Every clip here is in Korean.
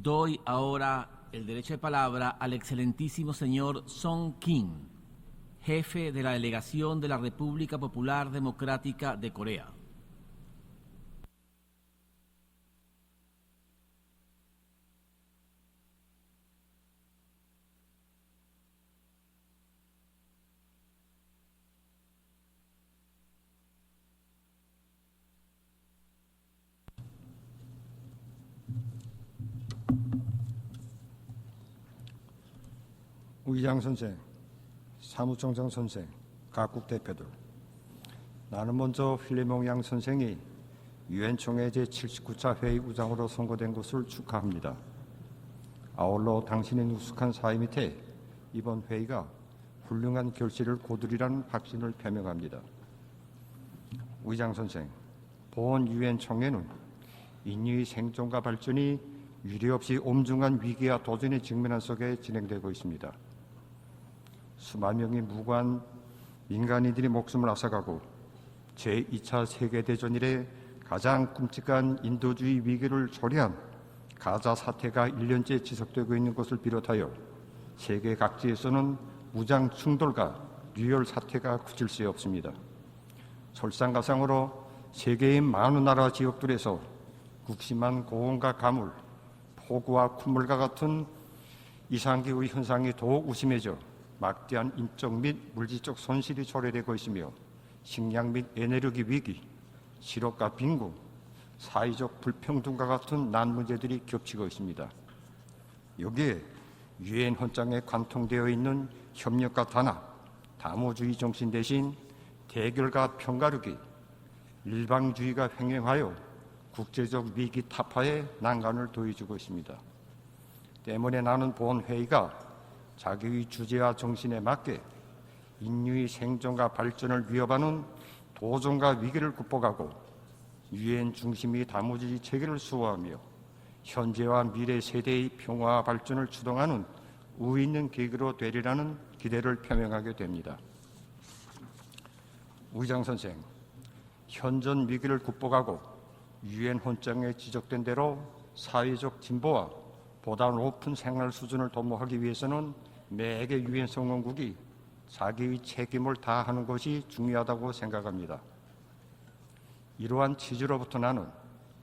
Doy ahora el derecho de palabra al excelentísimo señor Song Kim, jefe de la delegación de la República Popular Democrática de Corea. 의장 선생, 사무총장 선생, 각국 대표들, 나는 먼저 휠리몽 양 선생이 유엔 총회 제79차 회의 우장으로 선거된 것을 축하합니다. 아울러 당신의 누숙한 사의 밑에 이번 회의가 훌륭한 결실을 거두리라는 확신을 표명합니다. 의장 선생, 본 유엔 총회는 인류의 생존과 발전이 유례없이 엄중한 위기와 도전에 직면한 속에 진행되고 있습니다. 수만 명의 무고한 민간인들이 목숨을 앗아가고 제2차 세계대전 이래 가장 끔찍한 인도주의 위기를 초래한 가자 사태가 1년째 지속되고 있는 것을 비롯하여 세계 각지에서는 무장 충돌과 유혈 사태가 그칠 수 없습니다. 설상가상으로 세계의 많은 나라 지역들에서 극심한 고온과 가물, 폭우와 콧물과 같은 이상기후 현상이 더욱 우심해져 막대한 인적 및 물질적 손실이 초래되고 있으며 식량 및 에너지 위기, 실업과 빈곤, 사회적 불평등과 같은 난 문제들이 겹치고 있습니다. 여기에 유엔 헌장에 관통되어 있는 협력과 단합, 다모주의 정신 대신 대결과 편가르기, 일방주의가 횡행하여 국제적 위기 타파에 난간을 더해주고 있습니다. 때문에 나는 본 회의가 자기의 주제와 정신에 맞게 인류의 생존과 발전을 위협하는 도전과 위기를 극복하고 유엔 중심의 다모주의 체계를 수호하며 현재와 미래 세대의 평화와 발전을 주동하는 우위 있는 계기로 되리라는 기대를 표명하게 됩니다. 의장 선생, 현존 위기를 극복하고 유엔 헌장에 지적된 대로 사회적 진보와 보다 높은 생활 수준을 도모하기 위해서는 매개 유엔 성원국이 자기의 책임을 다하는 것이 중요하다고 생각합니다. 이러한 취지로부터 나는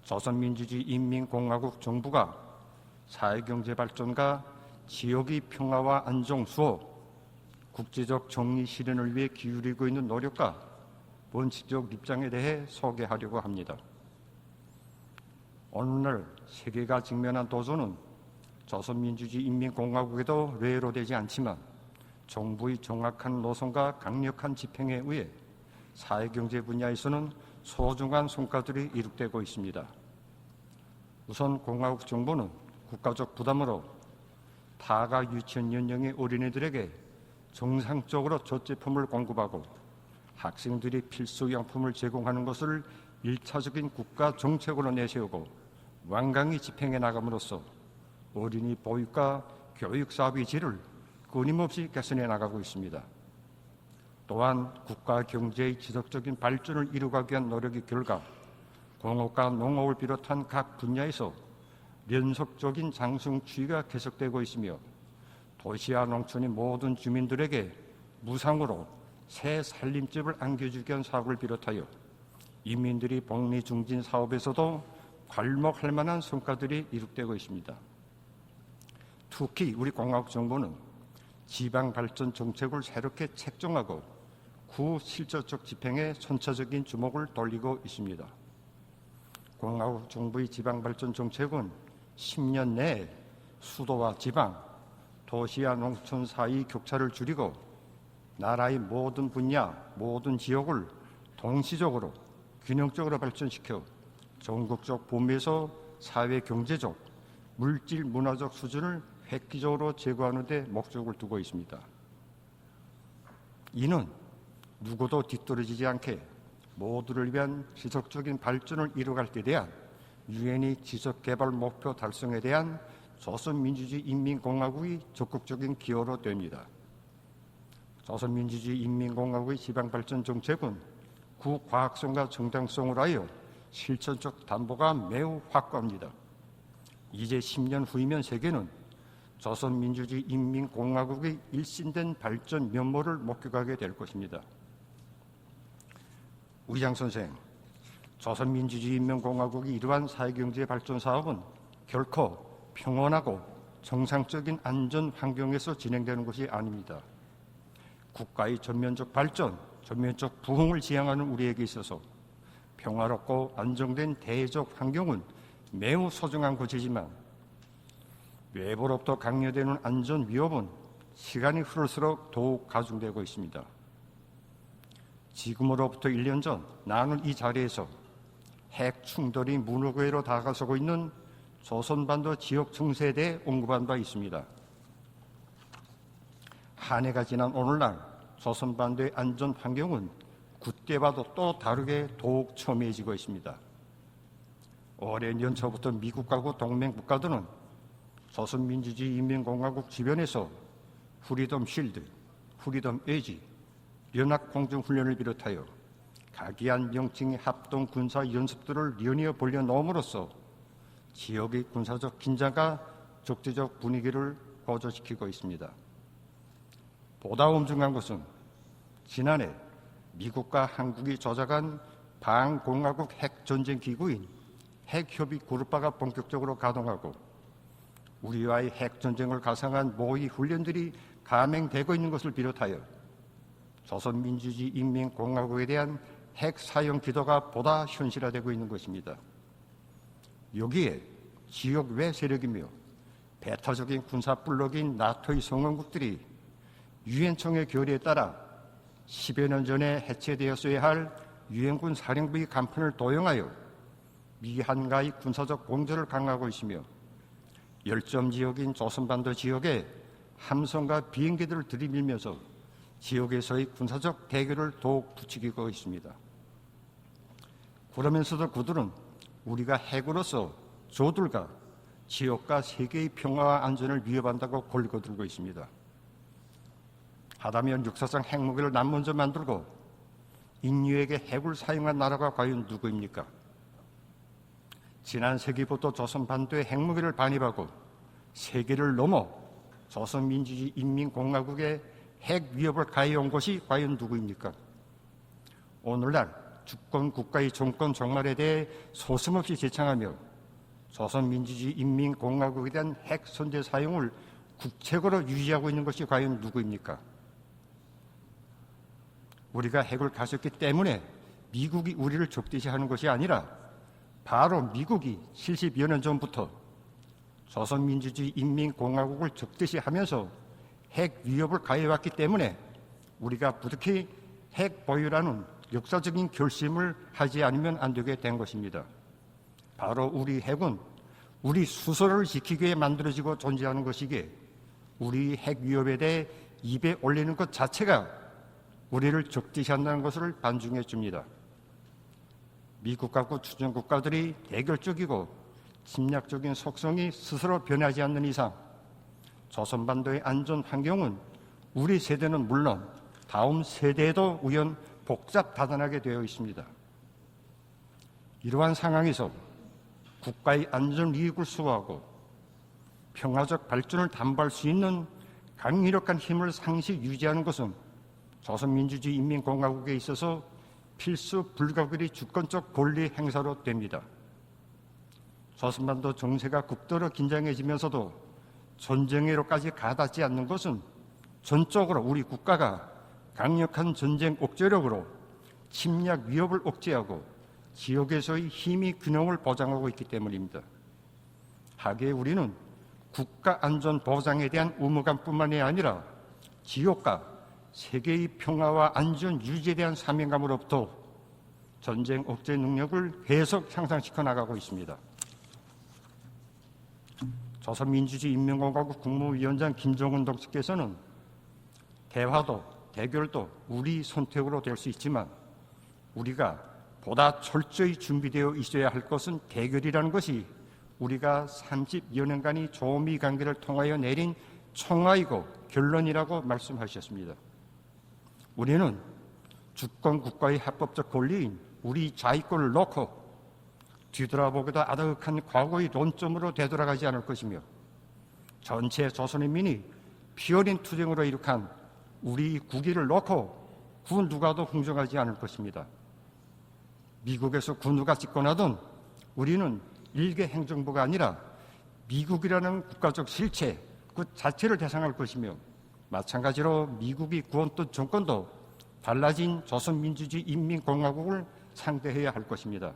조선민주주의 인민공화국 정부가 사회경제 발전과 지역의 평화와 안정 수호, 국제적 정의 실현을 위해 기울이고 있는 노력과 원칙적 입장에 대해 소개하려고 합니다. 오늘날 세계가 직면한 도전은 조선민주주의 인민공화국에도 외로 되지 않지만 정부의 정확한 노선과 강력한 집행에 의해 사회경제 분야에서는 소중한 성과들이 이룩되고 있습니다. 우선 공화국 정부는 국가적 부담으로 타가 유치원 연령의 어린이들에게 정상적으로 젖제품을 공급하고 학생들이 필수 양품을 제공하는 것을 1차적인 국가 정책으로 내세우고 완강히 집행해 나감으로써 어린이 보육과 교육 사업의 질을 끊임없이 개선해 나가고 있습니다. 또한 국가 경제의 지속적인 발전을 이루기 위한 노력의 결과 공업과 농업을 비롯한 각 분야에서 연속적인 상승 추이가 계속되고 있으며 도시와 농촌의 모든 주민들에게 무상으로 새 살림집을 안겨주기 위한 사업을 비롯하여 인민들이 복리 중진 사업에서도 괄목할 만한 성과들이 이룩되고 있습니다. 특히 우리 공화국 정부는 지방 발전 정책을 새롭게 책정하고 구실질적 집행에 선차적인 주목을 돌리고 있습니다. 공화국 정부의 지방 발전 정책은 10년 내에 수도와 지방, 도시와 농촌 사이의 격차를 줄이고 나라의 모든 분야, 모든 지역을 동시적으로 균형적으로 발전시켜 전국적 범위에서 사회 경제적, 물질 문화적 수준을 획기적으로 제고하는 데 목적을 두고 있습니다. 이는 누구도 뒤떨어지지 않게 모두를 위한 지속적인 발전을 이루어갈 때 대한 유엔의 지속개발 목표 달성에 대한 조선민주주의 인민공화국의 적극적인 기여로 됩니다. 조선민주주의 인민공화국의 지방발전 정책은 구과학성과 정당성으로 하여 실천적 담보가 매우 확고합니다. 이제 10년 후이면 세계는 조선민주주의 인민공화국의 일신된 발전 면모를 목격하게 될 것입니다. 우기장 선생, 조선민주주의 인민공화국이 이러한 사회경제 발전 사업은 결코 평온하고 정상적인 안전 환경에서 진행되는 것이 아닙니다. 국가의 전면적 발전, 전면적 부흥을 지향하는 우리에게 있어서 평화롭고 안정된 대외적 환경은 매우 소중한 것이지만 외부로부터 강요되는 안전 위협은 시간이 흐를수록 더욱 가중되고 있습니다. 지금으로부터 1년 전 나는 이 자리에서 핵 충돌이 무노고회로 다가서고 있는 조선반도 지역 증세에 대해 언급한 바 있습니다. 한 해가 지난 오늘날 조선반도의 안전 환경은 그때와도 또 다르게 더욱 첨예해지고 있습니다. 오랜 연초부터 미국하고 동맹 국가들은 조선민주주의 인민공화국 주변에서 프리덤 쉴드, 프리덤 에지, 연합공중훈련을 비롯하여 각이한 명칭의 합동 군사 연습들을 연이어 벌여놓음으로써 지역의 군사적 긴장과 적대적 분위기를 고조시키고 있습니다. 보다 엄중한 것은 지난해 미국과 한국이 조작한 반공화국 핵전쟁 기구인 핵협의 그룹파가 본격적으로 가동하고 우리와의 핵전쟁을 가상한 모의 훈련들이 감행되고 있는 것을 비롯하여 조선민주주의 인민공화국에 대한 핵 사용 기도가 보다 현실화되고 있는 것입니다. 여기에 지역 외 세력이며 배타적인 군사 블록인 나토의 성원국들이 유엔청의 결의에 따라 10여 년 전에 해체되었어야 할 유엔군 사령부의 간판을 도용하여 미한과의 군사적 공조를 강화하고 있으며 열점 지역인 조선반도 지역에 함선과 비행기들을 들이밀면서 지역에서의 군사적 대결을 더욱 부추기고 있습니다. 그러면서도 그들은 우리가 핵으로서 저들과 지역과 세계의 평화와 안전을 위협한다고 걸거들고 있습니다. 하다면 역사상 핵무기를 남먼저 만들고 인류에게 핵을 사용한 나라가 과연 누구입니까? 지난 세기부터 조선반도에 핵무기를 반입하고 세계를 넘어 조선민주주의 인민공화국에 핵 위협을 가해온 것이 과연 누구입니까? 오늘날 주권 국가의 정권 종말에 대해 소슴없이 제창하며 조선민주주의 인민공화국에 대한 핵 선제 사용을 국책으로 유지하고 있는 것이 과연 누구입니까? 우리가 핵을 가졌기 때문에 미국이 우리를 적대시하는 것이 아니라 바로 미국이 70여 년 전부터 조선민주주의 인민공화국을 적대시하면서 핵 위협을 가해왔기 때문에 우리가 부득이 핵 보유라는 역사적인 결심을 하지 않으면 안 되게 된 것입니다. 바로 우리 핵은 우리 수소를 지키기 위해 만들어지고 존재하는 것이기에 우리 핵 위협에 대해 입에 올리는 것 자체가 우리를 적대시한다는 것을 반증해 줍니다. 미국과 주변 국가들이 대결적이고 침략적인 속성이 스스로 변하지 않는 이상 조선반도의 안전 환경은 우리 세대는 물론 다음 세대에도 우연 복잡다단하게 되어 있습니다. 이러한 상황에서 국가의 안전 이익을 수호하고 평화적 발전을 담보할 수 있는 강력한 힘을 상시 유지하는 것은 조선민주주의 인민공화국에 있어서 필수 불가결의 주권적 권리 행사로 됩니다. 조선반도 정세가 극도로 긴장해지면서도 전쟁으로까지 가닿지 않는 것은 전적으로 우리 국가가 강력한 전쟁 억제력으로 침략 위협을 억제하고 지역에서의 힘의 균형을 보장하고 있기 때문입니다. 하기에 우리는 국가 안전 보장에 대한 의무감뿐만이 아니라 지역과 세계의 평화와 안전 유지에 대한 사명감으로부터 전쟁 억제 능력을 계속 향상시켜 나가고 있습니다. 조선민주주의 인민공화국 국무위원장 김정은 동지께서는 대화도 대결도 우리 선택으로 될 수 있지만 우리가 보다 철저히 준비되어 있어야 할 것은 대결이라는 것이 우리가 30여 년간의 조미 관계를 통하여 내린 총화이고 결론이라고 말씀하셨습니다. 우리는 주권 국가의 합법적 권리인 우리 자위권을 놓고 뒤돌아보기도 아득한 과거의 논점으로 되돌아가지 않을 것이며 전체 조선인민이 피어린 투쟁으로 이룩한 우리 국위를 놓고 그 누가도 흥정하지 않을 것입니다. 미국에서 그 누가 집권하던 우리는 일개 행정부가 아니라 미국이라는 국가적 실체 그 자체를 대상할 것이며 마찬가지로 미국이 구원던 정권도 달라진 조선민주주의 인민공화국을 상대해야 할 것입니다.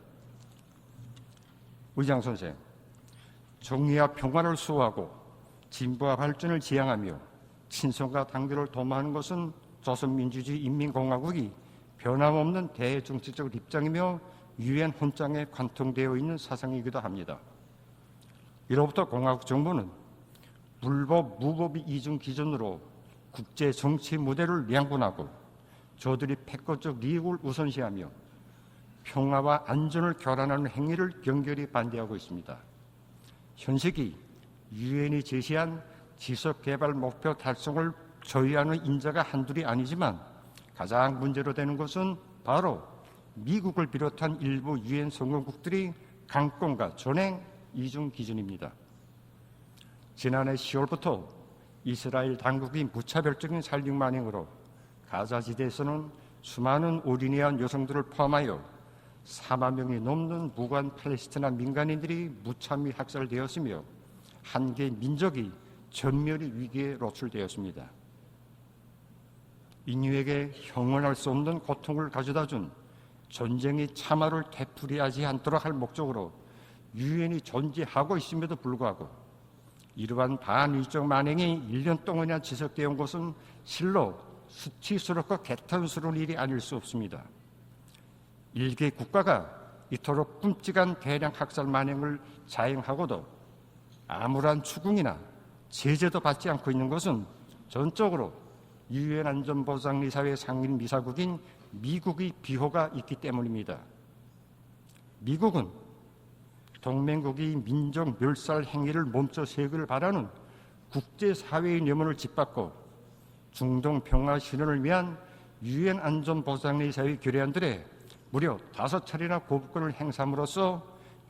의장 선생, 정의와 평화를 수호하고 진보와 발전을 지향하며 친선과 단결을 도모하는 것은 조선민주주의 인민공화국이 변함없는 대정치적 입장이며 유엔 헌장에 관통되어 있는 사상이기도 합니다. 이로부터 공화국 정부는 불법, 무법의 이중 기준으로 국제 정치 무대를 양분하고 저들이 패권적 이익을 우선시하며 평화와 안전을 교란하는 행위를 경결히 반대하고 있습니다. 현 시기 유엔이 제시한 지속개발 목표 달성을 저해하는 인자가 한둘이 아니지만 가장 문제로 되는 것은 바로 미국을 비롯한 일부 유엔 성원국들이 강권과 전행 이중 기준입니다. 지난해 10월부터 이스라엘 당국이 무차별적인 살육 만행으로 가자지대에서는 수많은 어린이와 여성들을 포함하여 4만 명이 넘는 무관 팔레스티나 민간인들이 무참히 학살되었으며 한 개 민족이 전멸의 위기에 노출되었습니다. 인류에게 형언할 수 없는 고통을 가져다준 전쟁의 참화를 되풀이하지 않도록 할 목적으로 유엔이 존재하고 있음에도 불구하고 이러한 반의적 만행이 1년 동안이나 지속되어 온 것은 실로 수치스럽고 개탄스러운 일이 아닐 수 없습니다. 일개 국가가 이토록 끔찍한 대량 학살 만행을 자행하고도 아무런 추궁이나 제재도 받지 않고 있는 것은 전적으로 유엔 안전보장이사회 상임이사국인 미국의 비호가 있기 때문입니다. 미국은 동맹국이 민족 멸살 행위를 멈춰 세우기를 바라는 국제사회의 염원을 짓밟고 중동 평화 실현을 위한 유엔 안전보장이사회 결의안들에 무려 5차례나 거부권을 행사함으로써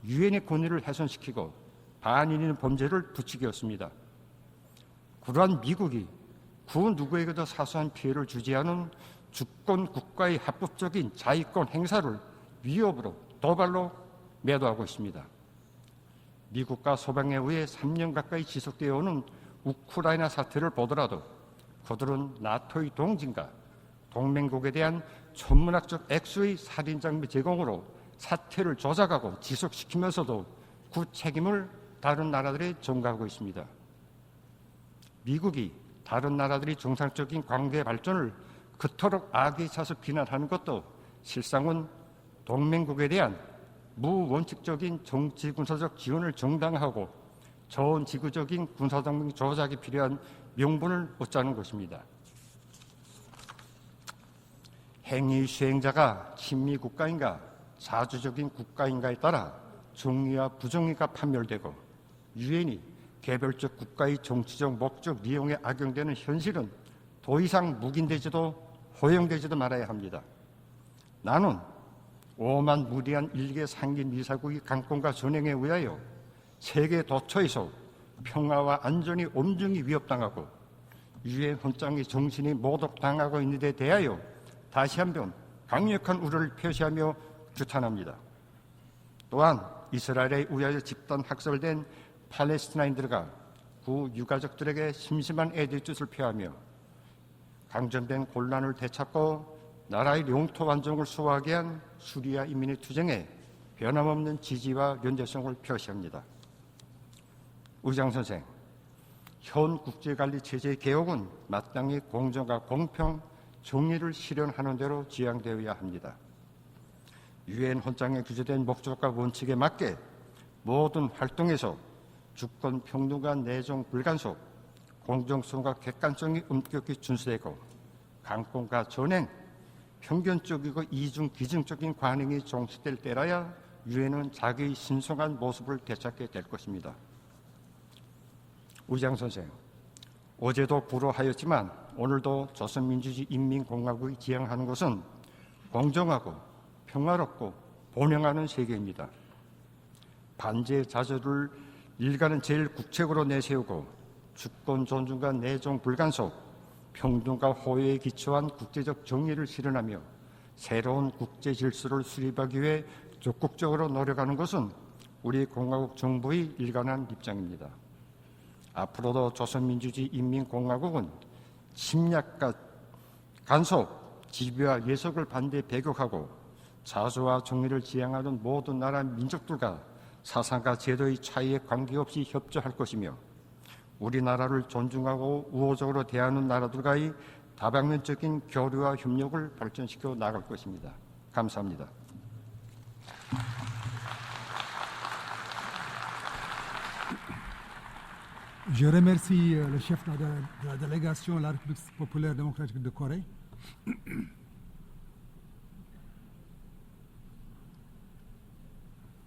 유엔의 권위를 훼손시키고 반인인 범죄를 부추겼습니다. 그러한 미국이 그 누구에게도 사소한 피해를 주지 않은 주권 국가의 합법적인 자위권 행사를 위협으로 도발로 매도하고 있습니다. 미국과 소방에 의해 3년 가까이 지속되어 오는 우크라이나 사태를 보더라도 그들은 나토의 동진과 동맹국에 대한 천문학적 액수의 살인장비 제공으로 사태를 조작하고 지속시키면서도 그 책임을 다른 나라들에 전가하고 있습니다. 미국이 다른 나라들이 정상적인 관계 발전을 그토록 악에 차서 비난하는 것도 실상은 동맹국에 대한 무원칙적인 정치 군사적 지원을 정당화하고 전 지구적인 군사동맹 조작이 필요한 명분을 얻자는 것입니다. 행위 수행자가 친미 국가인가 자주적인 국가인가에 따라 정의와 부정의가 판별되고 유엔이 개별적 국가의 정치적 목적 이용에 악용되는 현실은 더 이상 묵인되지도 허용되지도 말아야 합니다. 나는 오만 무리한 일개 상임이사국의 강권과 전횡에 의하여 세계 도처에서 평화와 안전이 엄중히 위협당하고 유엔 헌장의 정신이 모독당하고 있는 데 대하여 다시 한번 강력한 우려를 표시하며 규탄합니다. 또한 이스라엘에 의하여 집단 학살된 팔레스티나인들과 그 유가족들에게 심심한 애들뜻을 표하며 강전된 곤란을 되찾고 나라의 영토 완전을 수호하게 한 수리아 인민의 투쟁에 변함없는 지지와 연대성을 표시합니다. 의장 선생, 현 국제관리 체제의 개혁은 마땅히 공정과 공평, 정의를 실현하는 대로 지향되어야 합니다. 유엔 헌장에 규정된 목적과 원칙에 맞게 모든 활동에서 주권 평등과 내정 불간섭, 공정성과 객관성이 엄격히 준수되고 강권과 전행, 편견적이고 이중 기증적인 관행이 종식될 때라야 유엔은 자기의 신성한 모습을 되찾게 될 것입니다. 의장 선생, 어제도 불호하였지만 오늘도 조선민주주의 인민공화국이 지향하는 것은 공정하고 평화롭고 번영하는 세계입니다. 반제 자조를 일가는 제일 국책으로 내세우고 주권 존중과 내정 불간섭, 평등과 호의에 기초한 국제적 정의를 실현하며 새로운 국제 질서를 수립하기 위해 적극적으로 노력하는 것은 우리 공화국 정부의 일관한 입장입니다. 앞으로도 조선민주주의 인민공화국은 침략과 간섭, 지배와 예속을 반대 배격하고 자주와 정의를 지향하는 모든 나라 민족들과 사상과 제도의 차이에 관계없이 협조할 것이며 우리나라를 존중하고 우호적으로 대하는 나라들과의 다방면적인 교류와 협력을 발전시켜 나갈 것입니다. 감사합니다. Je remercie le chef de la délégation de la République populaire démocratique de Corée.